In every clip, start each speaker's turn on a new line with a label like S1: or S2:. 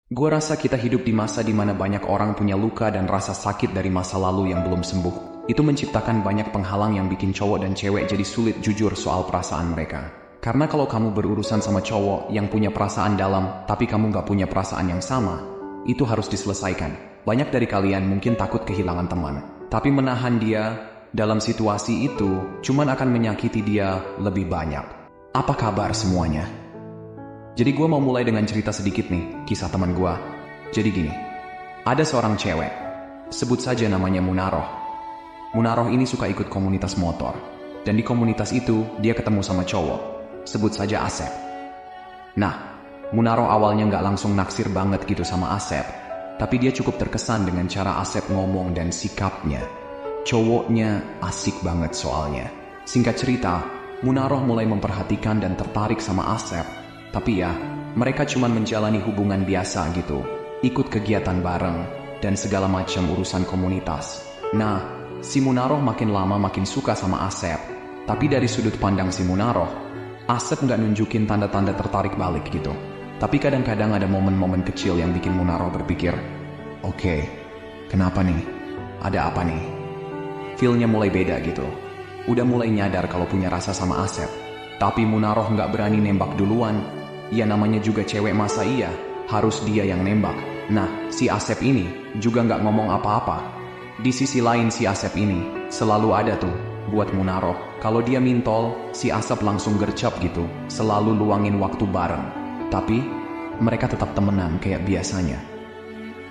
S1: Gua rasa kita hidup di masa di mana banyak orang punya luka dan rasa sakit dari masa lalu yang belum sembuh. Itu menciptakan banyak penghalang yang bikin cowok dan cewek jadi sulit jujur soal perasaan mereka. Karena kalau kamu berurusan sama cowok yang punya perasaan dalam, tapi kamu gak punya perasaan yang sama, itu harus diselesaikan. Banyak dari kalian mungkin takut kehilangan teman, tapi menahan dia dalam situasi itu cuman akan menyakiti dia lebih banyak. Apa kabar semuanya? Jadi gue mau mulai dengan cerita sedikit nih, kisah teman gue. Jadi gini, ada seorang cewek, sebut saja namanya Munaroh. Munaroh ini suka ikut komunitas motor, dan di komunitas itu dia ketemu sama cowok, sebut saja Asep. Nah, Munaroh awalnya nggak langsung naksir banget gitu sama Asep, tapi dia cukup terkesan dengan cara Asep ngomong dan sikapnya. Cowoknya asik banget soalnya. Singkat cerita, Munaroh mulai memperhatikan dan tertarik sama Asep. Tapi ya, mereka cuma menjalani hubungan biasa gitu, ikut kegiatan bareng, dan segala macam urusan komunitas. Nah, si Munaroh makin lama makin suka sama Asep. Tapi dari sudut pandang si Munaroh, Asep nggak nunjukin tanda-tanda tertarik balik gitu. Tapi kadang-kadang ada momen-momen kecil yang bikin Munaroh berpikir, oke, kenapa nih? Ada apa nih? Feel-nya mulai beda gitu. Udah mulai nyadar kalau punya rasa sama Asep. Tapi Munaroh nggak berani nembak duluan. Ya namanya juga cewek, masa iya harus dia yang nembak. Nah, si Asep ini juga nggak ngomong apa-apa. Di sisi lain si Asep ini selalu ada tuh buat Munaroh. Kalau dia mintol, si Asep langsung gercep gitu, selalu luangin waktu bareng. Tapi mereka tetap temenan kayak biasanya.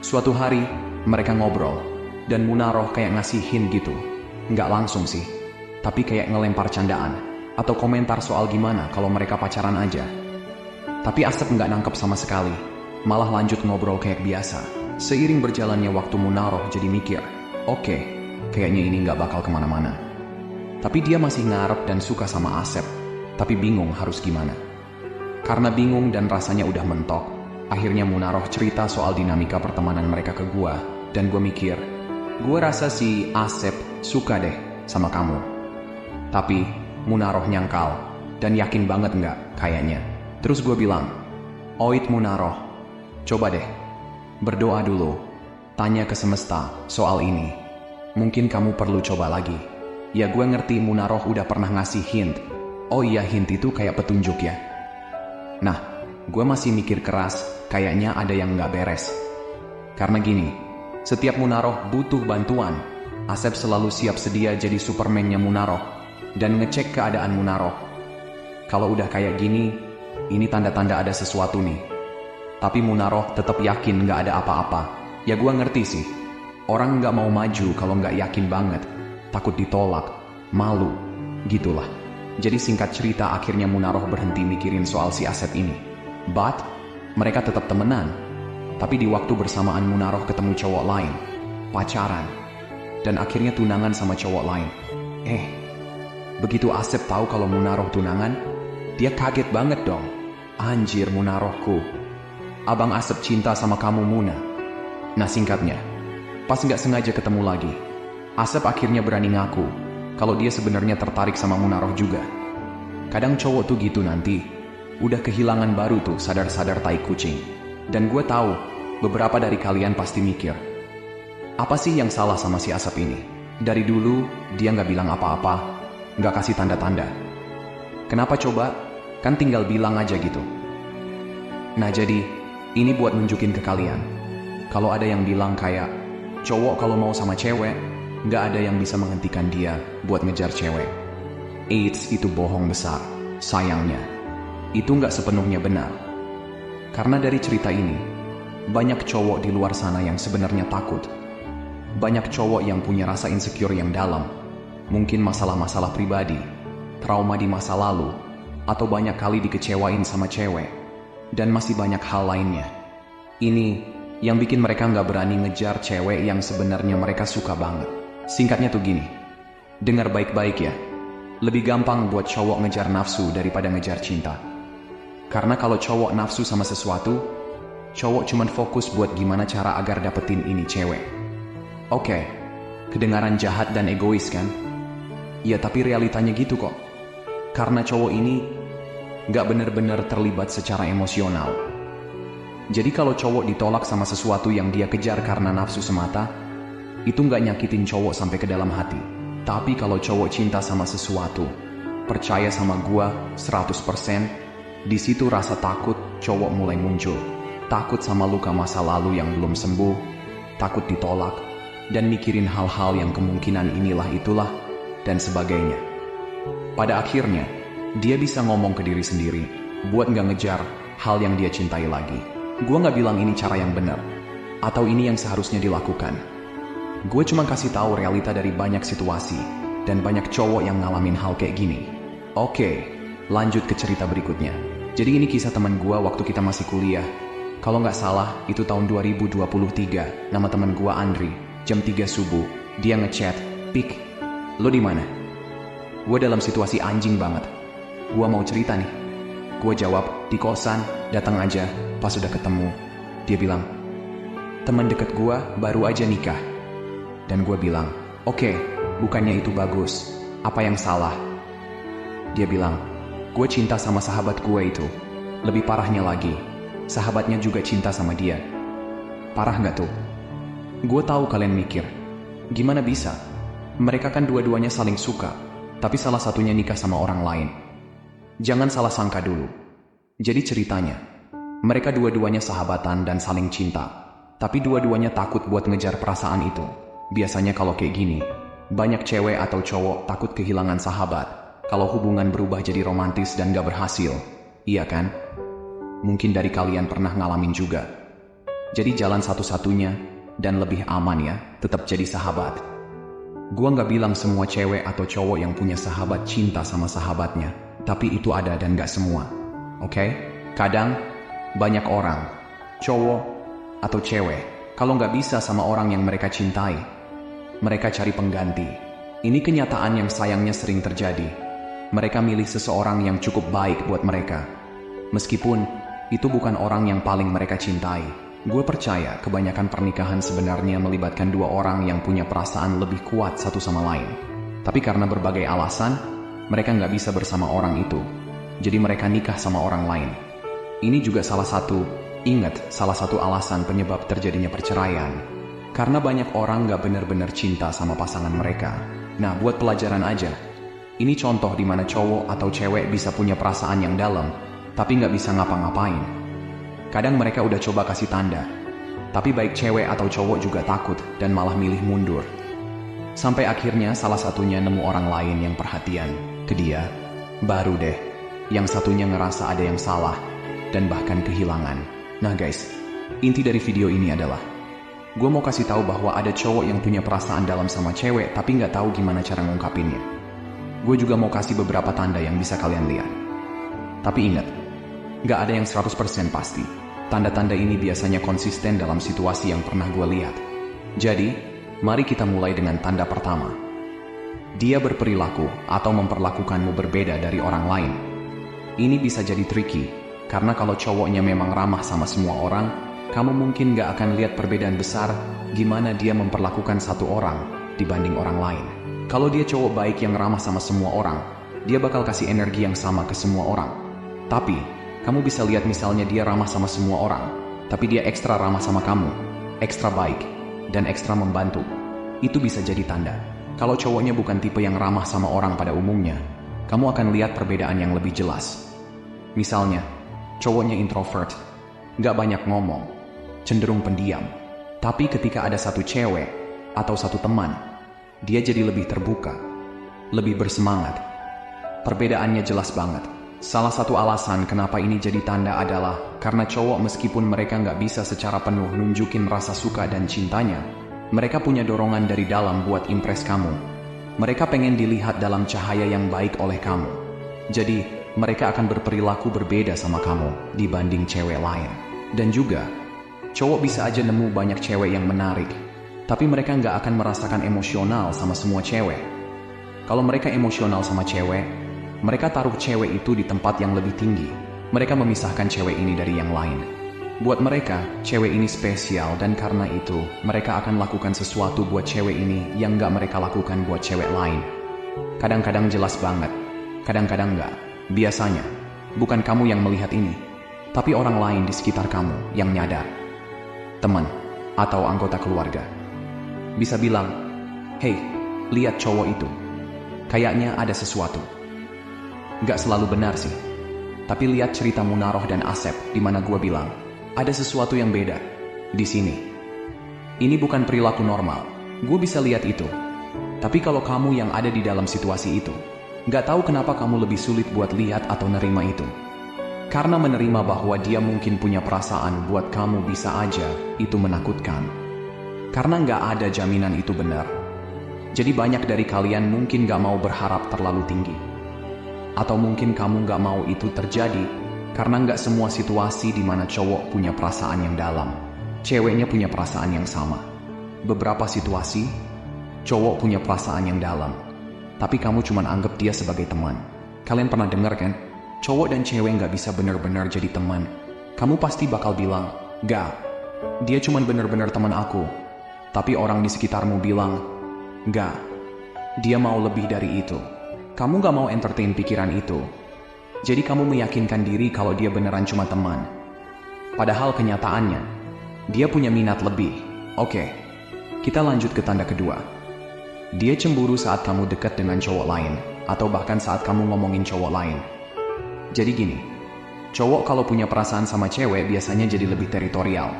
S1: Suatu hari mereka ngobrol, dan Munaroh kayak ngasih hint gitu. Nggak langsung sih, tapi kayak ngelempar candaan atau komentar soal gimana kalau mereka pacaran aja. Tapi Asep nggak nangkep sama sekali, malah lanjut ngobrol kayak biasa. Seiring berjalannya waktu Munaroh jadi mikir, oke, kayaknya ini nggak bakal kemana-mana. Tapi dia masih ngarep dan suka sama Asep, tapi bingung harus gimana. Karena bingung dan rasanya udah mentok, akhirnya Munaroh cerita soal dinamika pertemanan mereka ke gua, dan gua mikir, gua rasa si Asep suka deh sama kamu. Tapi Munaroh nyangkal, dan yakin banget nggak kayaknya. Terus gue bilang, oit Munaroh, coba deh, berdoa dulu, tanya ke semesta soal ini. Mungkin kamu perlu coba lagi. Ya gue ngerti Munaroh udah pernah ngasih hint. Oh iya, hint itu kayak petunjuk ya. Nah, gue masih mikir keras, kayaknya ada yang nggak beres. Karena gini, setiap Munaroh butuh bantuan, Asep selalu siap sedia jadi Superman-nya Munaroh, dan ngecek keadaan Munaroh. Kalau udah kayak gini, ini tanda-tanda ada sesuatu nih. Tapi Munaroh tetap yakin nggak ada apa-apa. Ya gua ngerti sih, orang nggak mau maju kalau nggak yakin banget. Takut ditolak, malu, gitulah. Jadi singkat cerita akhirnya Munaroh berhenti mikirin soal si Asep ini. But, mereka tetap temenan. Tapi di waktu bersamaan Munaroh ketemu cowok lain, pacaran, dan akhirnya tunangan sama cowok lain. Begitu Asep tahu kalau Munaroh tunangan, dia kaget banget dong. Anjir Munarohku, abang Asep cinta sama kamu Muna. Nah singkatnya, pas nggak sengaja ketemu lagi, Asep akhirnya berani ngaku kalau dia sebenarnya tertarik sama Munaroh juga. Kadang cowok tuh gitu nanti, udah kehilangan baru tuh sadar-sadar tai kucing. Dan gue tahu, beberapa dari kalian pasti mikir, apa sih yang salah sama si Asep ini? Dari dulu, dia nggak bilang apa-apa, nggak kasih tanda-tanda. Kenapa coba? Kan tinggal bilang aja gitu. Nah jadi, ini buat nunjukin ke kalian. Kalau ada yang bilang kayak, cowok kalau mau sama cewek, nggak ada yang bisa menghentikan dia buat ngejar cewek. Itu bohong besar, sayangnya. Itu nggak sepenuhnya benar. Karena dari cerita ini, banyak cowok di luar sana yang sebenarnya takut. Banyak cowok yang punya rasa insecure yang dalam. Mungkin masalah-masalah pribadi, trauma di masa lalu, atau banyak kali dikecewain sama cewek, dan masih banyak hal lainnya. Ini yang bikin mereka nggak berani ngejar cewek yang sebenarnya mereka suka banget. Singkatnya tuh gini, dengar baik-baik ya, lebih gampang buat cowok ngejar nafsu daripada ngejar cinta. Karena kalau cowok nafsu sama sesuatu, cowok cuman fokus buat gimana cara agar dapetin ini cewek. Oke, kedengaran jahat dan egois kan? Ya tapi realitanya gitu kok. Karena cowok ini nggak bener-bener terlibat secara emosional. Jadi kalau cowok ditolak sama sesuatu yang dia kejar karena nafsu semata, itu nggak nyakitin cowok sampai ke dalam hati. Tapi kalau cowok cinta sama sesuatu, percaya sama gua 100%, di situ rasa takut cowok mulai muncul. Takut sama luka masa lalu yang belum sembuh, takut ditolak, dan mikirin hal-hal yang kemungkinan inilah itulah, dan sebagainya. Pada akhirnya, dia bisa ngomong ke diri sendiri, buat nggak ngejar hal yang dia cintai lagi. Gua nggak bilang ini cara yang benar, atau ini yang seharusnya dilakukan. Gue cuma kasih tahu realita dari banyak situasi, dan banyak cowok yang ngalamin hal kayak gini. Oke, lanjut ke cerita berikutnya. Jadi ini kisah teman gue waktu kita masih kuliah. Kalau nggak salah, itu tahun 2023. Nama teman gue Andri. Jam 3 subuh, dia ngechat, "Pik, lo di mana?" Gue dalam situasi anjing banget. Gue mau cerita nih. Gue jawab, "Di kosan, datang aja." Pas udah ketemu, dia bilang, "Teman deket gue baru aja nikah." Dan gue bilang, "Oke, bukannya itu bagus. Apa yang salah?" Dia bilang, "Gue cinta sama sahabat gue itu. Lebih parahnya lagi, sahabatnya juga cinta sama dia." Parah nggak tuh? Gue tahu kalian mikir, gimana bisa? Mereka kan dua-duanya saling suka, tapi salah satunya nikah sama orang lain. Jangan salah sangka dulu. Jadi ceritanya, mereka dua-duanya sahabatan dan saling cinta, tapi dua-duanya takut buat ngejar perasaan itu. Biasanya kalau kayak gini, banyak cewek atau cowok takut kehilangan sahabat kalau hubungan berubah jadi romantis dan gak berhasil. Iya kan? Mungkin dari kalian pernah ngalamin juga. Jadi jalan satu-satunya dan lebih aman ya, tetap jadi sahabat. Gua gak bilang semua cewek atau cowok yang punya sahabat cinta sama sahabatnya, tapi itu ada dan gak semua. Oke? Kadang, banyak orang, cowok atau cewek, kalau gak bisa sama orang yang mereka cintai, mereka cari pengganti. Ini kenyataan yang sayangnya sering terjadi. Mereka milih seseorang yang cukup baik buat mereka, meskipun itu bukan orang yang paling mereka cintai. Gue percaya kebanyakan pernikahan sebenarnya melibatkan dua orang yang punya perasaan lebih kuat satu sama lain. Tapi karena berbagai alasan, mereka nggak bisa bersama orang itu. Jadi mereka nikah sama orang lain. Ini juga salah satu alasan penyebab terjadinya perceraian. Karena banyak orang nggak benar-benar cinta sama pasangan mereka. Nah, buat pelajaran aja. Ini contoh di mana cowok atau cewek bisa punya perasaan yang dalam, tapi nggak bisa ngapa-ngapain. Kadang mereka udah coba kasih tanda, tapi baik cewek atau cowok juga takut dan malah milih mundur. Sampai akhirnya salah satunya nemu orang lain yang perhatian ke dia. Baru deh, yang satunya ngerasa ada yang salah dan bahkan kehilangan. Nah guys, inti dari video ini adalah gue mau kasih tahu bahwa ada cowok yang punya perasaan dalam sama cewek tapi nggak tahu gimana cara ngungkapinnya. Gue juga mau kasih beberapa tanda yang bisa kalian lihat. Tapi ingat, nggak ada yang 100% pasti. Tanda-tanda ini biasanya konsisten dalam situasi yang pernah gue lihat. Jadi, mari kita mulai dengan tanda pertama. Dia berperilaku atau memperlakukanmu berbeda dari orang lain. Ini bisa jadi tricky, karena kalau cowoknya memang ramah sama semua orang, kamu mungkin gak akan lihat perbedaan besar gimana dia memperlakukan satu orang dibanding orang lain. Kalau dia cowok baik yang ramah sama semua orang, dia bakal kasih energi yang sama ke semua orang. Tapi, kamu bisa lihat misalnya dia ramah sama semua orang, tapi dia ekstra ramah sama kamu, ekstra baik, dan ekstra membantu. Itu bisa jadi tanda. Kalau cowoknya bukan tipe yang ramah sama orang pada umumnya, kamu akan lihat perbedaan yang lebih jelas. Misalnya, cowoknya introvert, gak banyak ngomong, cenderung pendiam. Tapi ketika ada satu cewek atau satu teman, dia jadi lebih terbuka, lebih bersemangat. Perbedaannya jelas banget. Salah satu alasan kenapa ini jadi tanda adalah karena cowok meskipun mereka nggak bisa secara penuh nunjukin rasa suka dan cintanya, mereka punya dorongan dari dalam buat impress kamu. Mereka pengen dilihat dalam cahaya yang baik oleh kamu. Jadi, mereka akan berperilaku berbeda sama kamu dibanding cewek lain. Dan juga, cowok bisa aja nemu banyak cewek yang menarik, tapi mereka nggak akan merasakan emosional sama semua cewek. Kalau mereka emosional sama cewek, mereka taruh cewek itu di tempat yang lebih tinggi. Mereka memisahkan cewek ini dari yang lain. Buat mereka, cewek ini spesial dan karena itu, mereka akan lakukan sesuatu buat cewek ini yang gak mereka lakukan buat cewek lain. Kadang-kadang jelas banget, kadang-kadang gak. Biasanya, bukan kamu yang melihat ini, tapi orang lain di sekitar kamu yang nyadar. Teman atau anggota keluarga bisa bilang, "Hei, lihat cowok itu. Kayaknya ada sesuatu." Nggak selalu benar sih. Tapi lihat cerita Munaroh dan Asep di mana gue bilang, ada sesuatu yang beda di sini. Ini bukan perilaku normal. Gue bisa lihat itu. Tapi kalau kamu yang ada di dalam situasi itu, nggak tahu kenapa kamu lebih sulit buat lihat atau nerima itu. Karena menerima bahwa dia mungkin punya perasaan buat kamu bisa aja, itu menakutkan. Karena nggak ada jaminan itu benar. Jadi banyak dari kalian mungkin nggak mau berharap terlalu tinggi. Atau mungkin kamu nggak mau itu terjadi, karena nggak semua situasi di mana cowok punya perasaan yang dalam, ceweknya punya perasaan yang sama. Beberapa situasi, cowok punya perasaan yang dalam, tapi kamu cuma anggap dia sebagai teman. Kalian pernah dengar kan? Cowok dan cewek nggak bisa benar-benar jadi teman. Kamu pasti bakal bilang, "Nggak, dia cuma benar-benar teman aku." Tapi orang di sekitarmu bilang, "Nggak, dia mau lebih dari itu." Kamu gak mau entertain pikiran itu. Jadi kamu meyakinkan diri kalau dia beneran cuma teman. Padahal kenyataannya, dia punya minat lebih. Oke, kita lanjut ke tanda kedua. Dia cemburu saat kamu dekat dengan cowok lain, atau bahkan saat kamu ngomongin cowok lain. Jadi gini, cowok kalau punya perasaan sama cewek biasanya jadi lebih teritorial.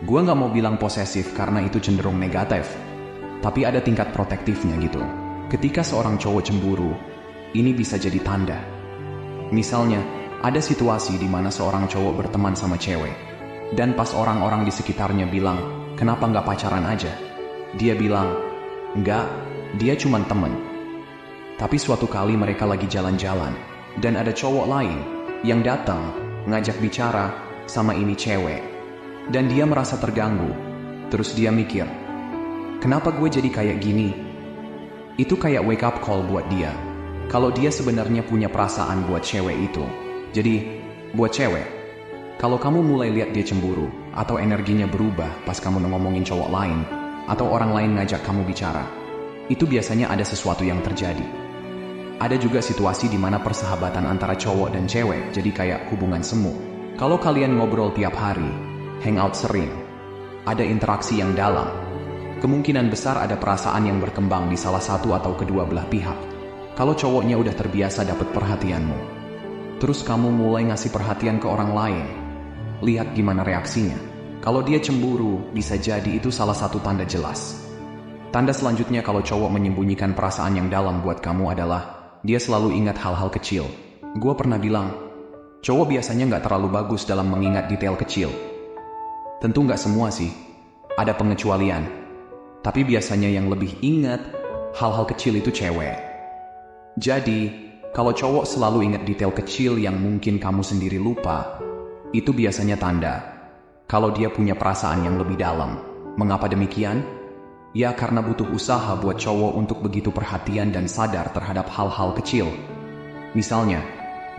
S1: Gua gak mau bilang posesif karena itu cenderung negatif, tapi ada tingkat protektifnya gitu. Ketika seorang cowok cemburu, ini bisa jadi tanda. Misalnya, ada situasi di mana seorang cowok berteman sama cewek, dan pas orang-orang di sekitarnya bilang, "Kenapa nggak pacaran aja?" Dia bilang, "Nggak, dia cuma temen." Tapi suatu kali mereka lagi jalan-jalan, dan ada cowok lain yang datang, ngajak bicara sama ini cewek. Dan dia merasa terganggu, terus dia mikir, "Kenapa gue jadi kayak gini?" Itu kayak wake up call buat dia. Kalau dia sebenarnya punya perasaan buat cewek itu. Jadi, buat cewek, kalau kamu mulai lihat dia cemburu, atau energinya berubah pas kamu ngomongin cowok lain, atau orang lain ngajak kamu bicara, itu biasanya ada sesuatu yang terjadi. Ada juga situasi di mana persahabatan antara cowok dan cewek jadi kayak hubungan semu. Kalau kalian ngobrol tiap hari, hangout sering, ada interaksi yang dalam, kemungkinan besar ada perasaan yang berkembang di salah satu atau kedua belah pihak. Kalau cowoknya udah terbiasa dapat perhatianmu, terus kamu mulai ngasih perhatian ke orang lain, lihat gimana reaksinya. Kalau dia cemburu, bisa jadi itu salah satu tanda jelas. Tanda selanjutnya kalau cowok menyembunyikan perasaan yang dalam buat kamu adalah dia selalu ingat hal-hal kecil. Gue pernah bilang, cowok biasanya nggak terlalu bagus dalam mengingat detail kecil. Tentu nggak semua sih, ada pengecualian. Tapi biasanya yang lebih ingat hal-hal kecil itu cewek. Jadi, kalau cowok selalu ingat detail kecil yang mungkin kamu sendiri lupa, itu biasanya tanda kalau dia punya perasaan yang lebih dalam. Mengapa demikian? Ya karena butuh usaha buat cowok untuk begitu perhatian dan sadar terhadap hal-hal kecil. Misalnya,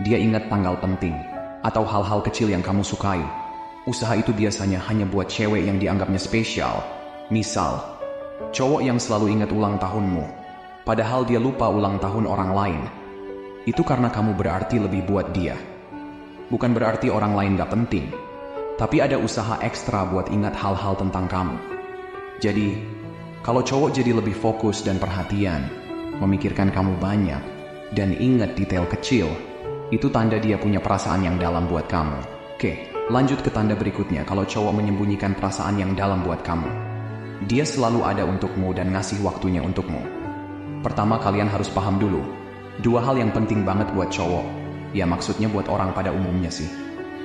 S1: dia ingat tanggal penting, atau hal-hal kecil yang kamu sukai. Usaha itu biasanya hanya buat cewek yang dianggapnya spesial. Misal, cowok yang selalu ingat ulang tahunmu, padahal dia lupa ulang tahun orang lain. Itu karena kamu berarti lebih buat dia. Bukan berarti orang lain gak penting, tapi ada usaha ekstra buat ingat hal-hal tentang kamu. Jadi, kalau cowok jadi lebih fokus dan perhatian, memikirkan kamu banyak, dan ingat detail kecil, itu tanda dia punya perasaan yang dalam buat kamu. Oke, lanjut ke tanda berikutnya kalau cowok menyembunyikan perasaan yang dalam buat kamu. Dia selalu ada untukmu dan ngasih waktunya untukmu. Pertama, kalian harus paham dulu. Dua hal yang penting banget buat cowok. Ya maksudnya buat orang pada umumnya sih.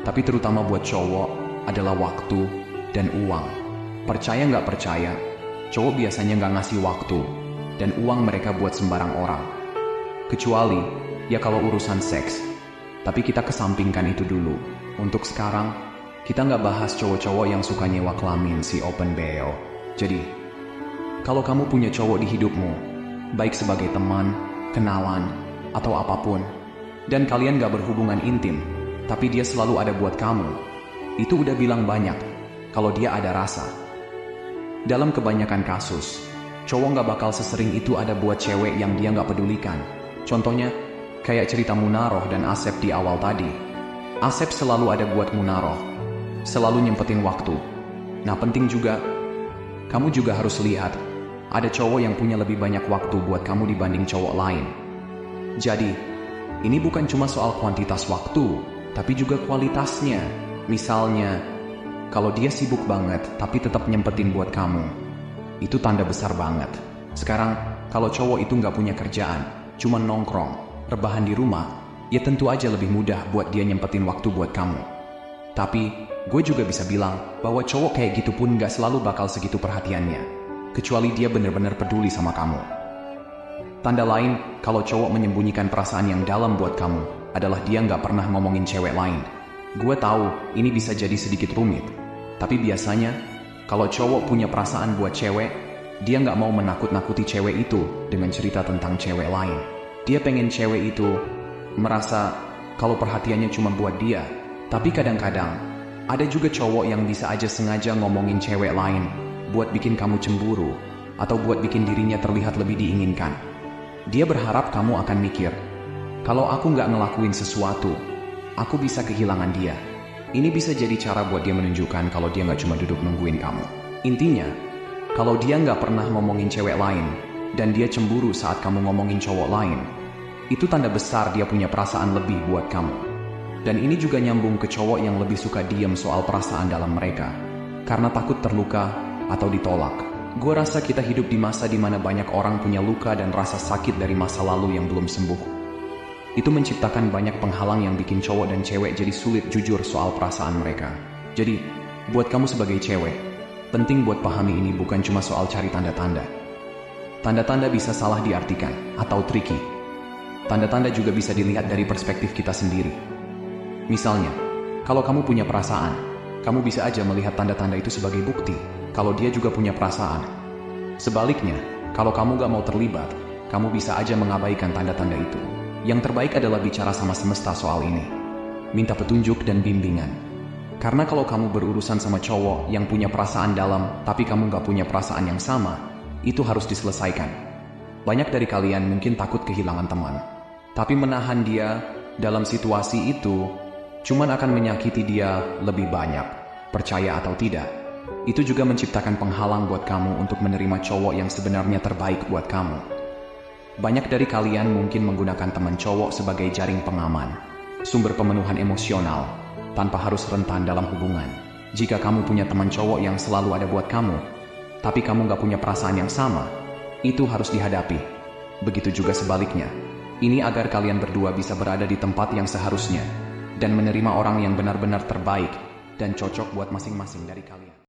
S1: Tapi terutama buat cowok adalah waktu dan uang. Percaya nggak percaya, cowok biasanya nggak ngasih waktu dan uang mereka buat sembarang orang. Kecuali, ya kalau urusan seks. Tapi kita kesampingkan itu dulu. Untuk sekarang, kita nggak bahas cowok-cowok yang suka nyewa kelamin si open BO. Jadi, kalau kamu punya cowok di hidupmu, baik sebagai teman, kenalan, atau apapun, dan kalian gak berhubungan intim, tapi dia selalu ada buat kamu, itu udah bilang banyak kalau dia ada rasa. Dalam kebanyakan kasus, cowok gak bakal sesering itu ada buat cewek yang dia gak pedulikan. Contohnya, kayak cerita Munaroh dan Asep di awal tadi. Asep selalu ada buat Munaroh, selalu nyempetin waktu. Nah penting juga, kamu juga harus lihat, ada cowok yang punya lebih banyak waktu buat kamu dibanding cowok lain. Jadi, ini bukan cuma soal kuantitas waktu, tapi juga kualitasnya. Misalnya, kalau dia sibuk banget tapi tetap nyempetin buat kamu, itu tanda besar banget. Sekarang, kalau cowok itu nggak punya kerjaan, cuma nongkrong, rebahan di rumah, ya tentu aja lebih mudah buat dia nyempetin waktu buat kamu. Tapi, gue juga bisa bilang bahwa cowok kayak gitu pun nggak selalu bakal segitu perhatiannya, kecuali dia bener-bener peduli sama kamu. Tanda lain, kalau cowok menyembunyikan perasaan yang dalam buat kamu, adalah dia nggak pernah ngomongin cewek lain. Gue tahu, ini bisa jadi sedikit rumit. Tapi biasanya, kalau cowok punya perasaan buat cewek, dia nggak mau menakut-nakuti cewek itu dengan cerita tentang cewek lain. Dia pengen cewek itu merasa kalau perhatiannya cuma buat dia. Tapi kadang-kadang, ada juga cowok yang bisa aja sengaja ngomongin cewek lain buat bikin kamu cemburu, atau buat bikin dirinya terlihat lebih diinginkan. Dia berharap kamu akan mikir, kalau aku nggak ngelakuin sesuatu, aku bisa kehilangan dia. Ini bisa jadi cara buat dia menunjukkan kalau dia nggak cuma duduk nungguin kamu. Intinya, kalau dia nggak pernah ngomongin cewek lain, dan dia cemburu saat kamu ngomongin cowok lain, itu tanda besar dia punya perasaan lebih buat kamu. Dan ini juga nyambung ke cowok yang lebih suka diem soal perasaan dalam mereka, karena takut terluka atau ditolak. Gue rasa kita hidup di masa dimana banyak orang punya luka dan rasa sakit dari masa lalu yang belum sembuh. Itu menciptakan banyak penghalang yang bikin cowok dan cewek jadi sulit jujur soal perasaan mereka. Jadi, buat kamu sebagai cewek, penting buat pahami ini bukan cuma soal cari tanda-tanda. Tanda-tanda bisa salah diartikan atau tricky. Tanda-tanda juga bisa dilihat dari perspektif kita sendiri. Misalnya, kalau kamu punya perasaan, kamu bisa aja melihat tanda-tanda itu sebagai bukti kalau dia juga punya perasaan. Sebaliknya, kalau kamu gak mau terlibat, kamu bisa aja mengabaikan tanda-tanda itu. Yang terbaik adalah bicara sama semesta soal ini. Minta petunjuk dan bimbingan. Karena kalau kamu berurusan sama cowok yang punya perasaan dalam, tapi kamu gak punya perasaan yang sama, itu harus diselesaikan. Banyak dari kalian mungkin takut kehilangan teman. Tapi menahan dia dalam situasi itu, cuman akan menyakiti dia lebih banyak. Percaya atau tidak, itu juga menciptakan penghalang buat kamu untuk menerima cowok yang sebenarnya terbaik buat kamu. Banyak dari kalian mungkin menggunakan teman cowok sebagai jaring pengaman, sumber pemenuhan emosional, tanpa harus rentan dalam hubungan. Jika kamu punya teman cowok yang selalu ada buat kamu, tapi kamu gak punya perasaan yang sama, itu harus dihadapi. Begitu juga sebaliknya. Ini agar kalian berdua bisa berada di tempat yang seharusnya, dan menerima orang yang benar-benar terbaik dan cocok buat masing-masing dari kalian.